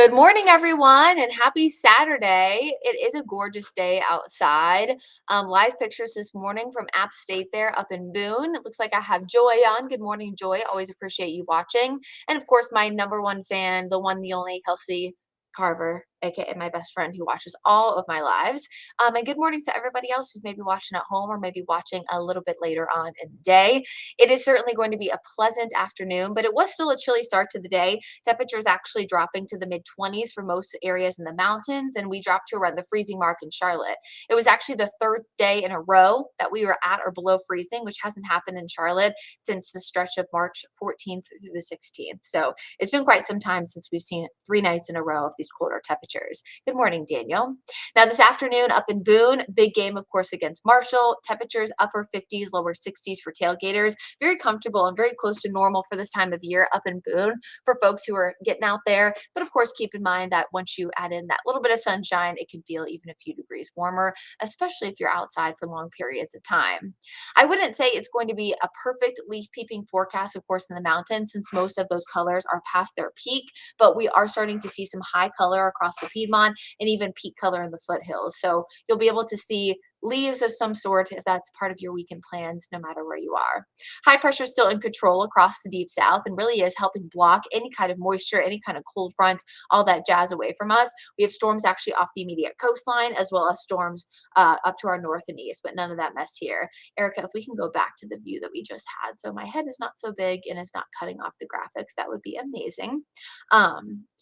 Good morning, everyone, and happy Saturday. It is a gorgeous day outside. Live pictures this morning from App State there up in Boone. It looks like I have Joy on. Good morning, Joy. Always appreciate you watching. And of course, my number one fan, the one, the only Kelsey Carver, aka my best friend who watches all of my lives. And good morning to everybody else who's maybe watching at home or maybe watching a little bit later on in the day. It is certainly going to be a pleasant afternoon, but it was still a chilly start to the day. Temperatures actually dropping to the mid 20s for most areas in the mountains, and we dropped to around the freezing mark in Charlotte. It was actually the third day in a row that we were at or below freezing, which hasn't happened in Charlotte since the stretch of March 14th through the 16th. So it's been quite some time since we've seen 3 nights in a row of these colder temperatures. Good morning, Daniel. Now, this afternoon up in Boone, big game, of course, against Marshall. Temperatures upper 50s, lower 60s for tailgaters. Very comfortable and very close to normal for this time of year up in Boone for folks who are getting out there. But of course, keep in mind that once you add in that little bit of sunshine, it can feel even a few degrees warmer, especially if you're outside for long periods of time. I wouldn't say it's going to be a perfect leaf peeping forecast, of course, in the mountains, since most of those colors are past their peak, but we are starting to see some high color across the Piedmont and even peak color in the foothills. So you'll be able to see leaves of some sort if that's part of your weekend plans, no matter where you are. High pressure is still in control across the deep south and really is helping block any kind of moisture, any kind of cold front, all that jazz away from us. We have storms actually off the immediate coastline, as well as storms up to our north and east, but none of that mess here. Erica, if we can go back to the view that we just had. So my head is not so big and it's not cutting off the graphics. That would be amazing.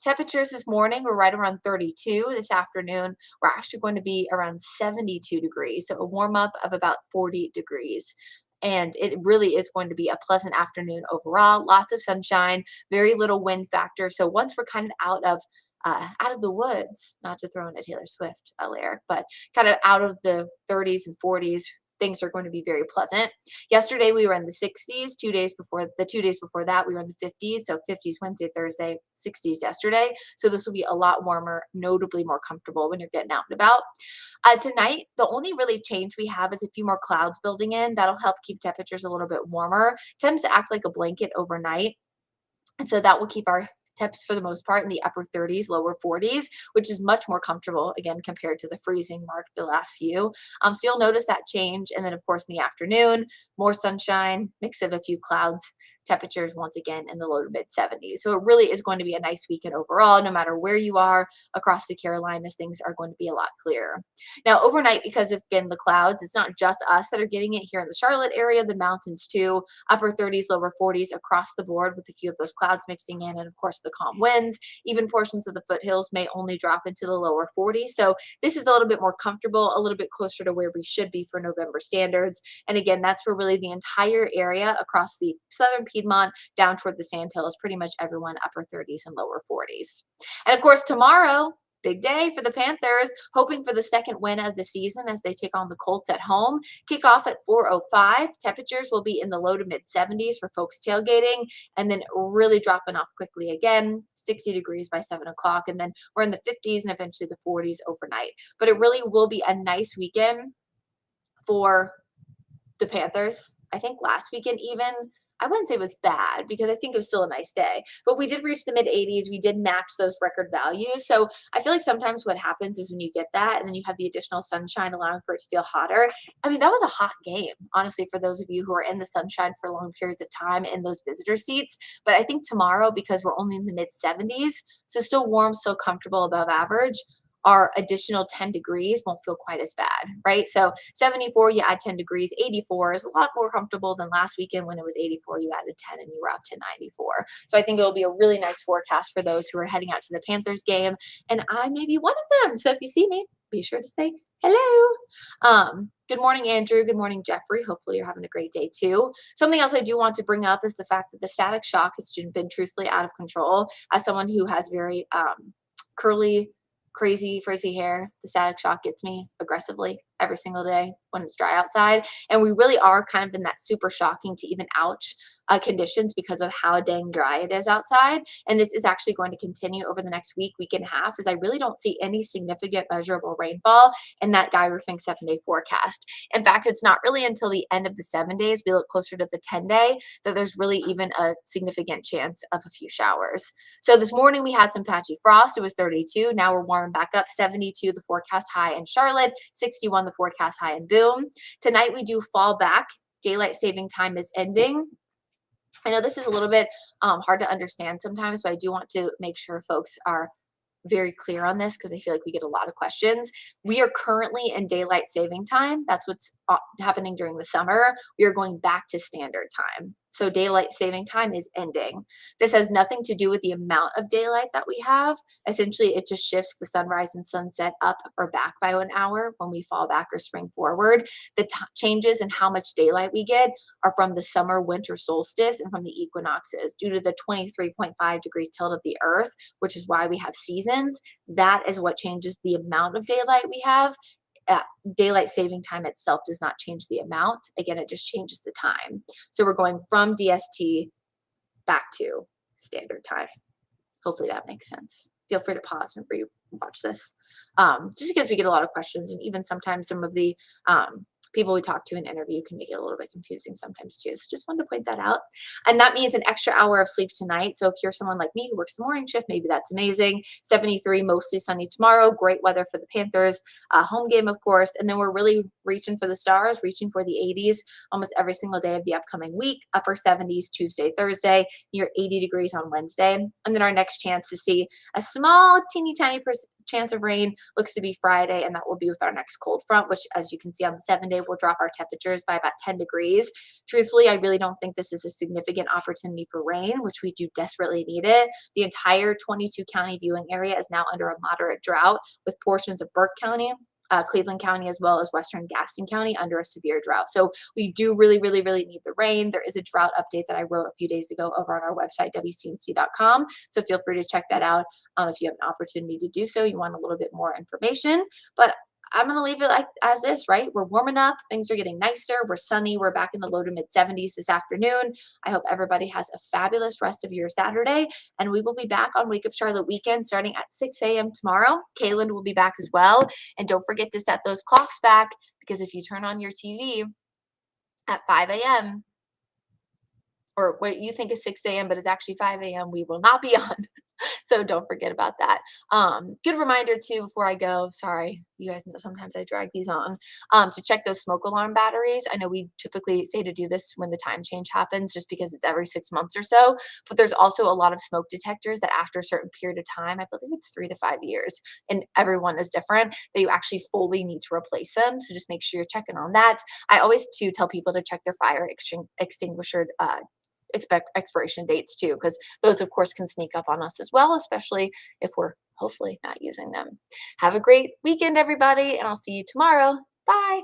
Temperatures this morning were right around 32. This afternoon, we're actually going to be around 72 degrees. So a warm up of about 40 degrees. And it really is going to be a pleasant afternoon overall. Lots of sunshine, very little wind factor. So once we're kind of out of the woods, not to throw in a Taylor Swift lyric, but kind of out of the 30s and 40s, things are going to be very pleasant. Yesterday we were in the 60s. 2 days before that we were in the 50s. So 50s Wednesday, Thursday, 60s yesterday. So this will be a lot warmer, notably more comfortable when you're getting out and about. Tonight, the only really change we have is a few more clouds building in. That'll help keep temperatures a little bit warmer. Tends to act like a blanket overnight. And so that will keep our temps for the most part in the upper 30s, lower 40s, which is much more comfortable again compared to the freezing mark the last few. So you'll notice that change. And then of course in the afternoon, more sunshine, mix of a few clouds, temperatures once again in the low to mid 70s. So it really is going to be a nice weekend overall, no matter where you are across the Carolinas, things are going to be a lot clearer. Now overnight, because of again the clouds, it's not just us that are getting it here in the Charlotte area, the mountains too, upper 30s, lower 40s across the board with a few of those clouds mixing in, and of course the calm winds. Even portions of the foothills may only drop into the lower 40s. So this is a little bit more comfortable, a little bit closer to where we should be for November standards. And again, that's for really the entire area across the southern Piedmont down toward the Sandhills, pretty much everyone upper 30s and lower 40s. And of course, tomorrow, big day for the Panthers, hoping for the second win of the season as they take on the Colts at home. Kickoff at 4:05. Temperatures will be in the low to mid 70s for folks tailgating, and then really dropping off quickly again, 60 degrees by 7 o'clock. And then we're in the 50s and eventually the 40s overnight. But it really will be a nice weekend for the Panthers. I think last weekend even, I wouldn't say it was bad because I think it was still a nice day, but we did reach the mid 80s. We did match those record values. So I feel like sometimes what happens is when you get that and then you have the additional sunshine allowing for it to feel hotter. I mean, that was a hot game, honestly, for those of you who are in the sunshine for long periods of time in those visitor seats. But I think tomorrow, because we're only in the mid 70s, so still warm, so comfortable above average, our additional 10 degrees won't feel quite as bad, right? So 74, you add 10 degrees, 84 is a lot more comfortable than last weekend when it was 84, you added 10 and you were up to 94. So I think it'll be a really nice forecast for those who are heading out to the Panthers game. And I may be one of them. So if you see me, be sure to say hello. Good morning, Andrew. Good morning, Jeffrey. Hopefully you're having a great day too. Something else I do want to bring up is the fact that the static shock has been truthfully out of control. As someone who has very curly crazy frizzy hair. The static shock gets me aggressively every single day when it's dry outside. And we really are kind of in that super shocking to even ouch conditions because of how dang dry it is outside. And this is actually going to continue over the next week, week and a half, as I really don't see any significant measurable rainfall in that Guy Roofing 7-day forecast. In fact, it's not really until the end of the 7 days, we look closer to the 10-day, that there's really even a significant chance of a few showers. So this morning we had some patchy frost. It was 32. Now we're warming back up. 72 the forecast high in Charlotte, 61 the forecast high in Boone. Tonight we do fall back. Daylight saving time is ending. I know this is a little bit hard to understand sometimes, but I do want to make sure folks are very clear on this because I feel like we get a lot of questions. We are currently in daylight saving time. That's what's happening during the summer. We are going back to standard time. So daylight saving time is ending. This has nothing to do with the amount of daylight that we have. Essentially, it just shifts the sunrise and sunset up or back by an hour when we fall back or spring forward. The changes in how much daylight we get are from the summer winter solstice and from the equinoxes due to the 23.5-degree tilt of the earth, which is why we have seasons. That is what changes the amount of daylight we have. Daylight saving time itself does not change the amount. Again, it just changes the time. So we're going from DST back to standard time. Hopefully that makes sense. Feel free to pause and watch this. Just because we get a lot of questions, and even sometimes some of the people we talk to in interview can make it a little bit confusing sometimes too. So just wanted to point that out. And that means an extra hour of sleep tonight. So if you're someone like me who works the morning shift, maybe that's amazing. 73, mostly sunny tomorrow. Great weather for the Panthers. Home game, of course. And then we're really reaching for the stars, reaching for the 80s almost every single day of the upcoming week. Upper 70s Tuesday, Thursday, near 80 degrees on Wednesday. And then our next chance to see a small, teeny tiny chance of rain looks to be Friday, and that will be with our next cold front, which, as you can see on the 7-day, will drop our temperatures by about 10 degrees. Truthfully, I really don't think this is a significant opportunity for rain, which we do desperately need it. The entire 22 county viewing area is now under a moderate drought, with portions of Burke County, Cleveland County, as well as Western Gaston County under a severe drought. So we do really, really, really need the rain. There is a drought update that I wrote a few days ago over on our website, wcnc.com. So feel free to check that out if you have an opportunity to do so. You want a little bit more information. But I'm going to leave it like as this, right? We're warming up. Things are getting nicer. We're sunny. We're back in the low to mid 70s this afternoon. I hope everybody has a fabulous rest of your Saturday. And we will be back on Wake Up Charlotte weekend starting at 6 a.m. tomorrow. Kaylin will be back as well. And don't forget to set those clocks back, because if you turn on your TV at 5 a.m., or what you think is 6 a.m., but it's actually 5 a.m., we will not be on. So don't forget about that. Good reminder too, before I go, sorry, you guys know sometimes I drag these on, to check those smoke alarm batteries. I know we typically say to do this when the time change happens, just because it's every 6 months or so, but there's also a lot of smoke detectors that after a certain period of time, I believe it's 3 to 5 years, and everyone is different, that you actually fully need to replace them. So just make sure you're checking on that. I always too tell people to check their fire extinguisher expiration dates too, because those of course can sneak up on us as well, especially if we're hopefully not using them. Have a great weekend, everybody, and I'll see you tomorrow. Bye.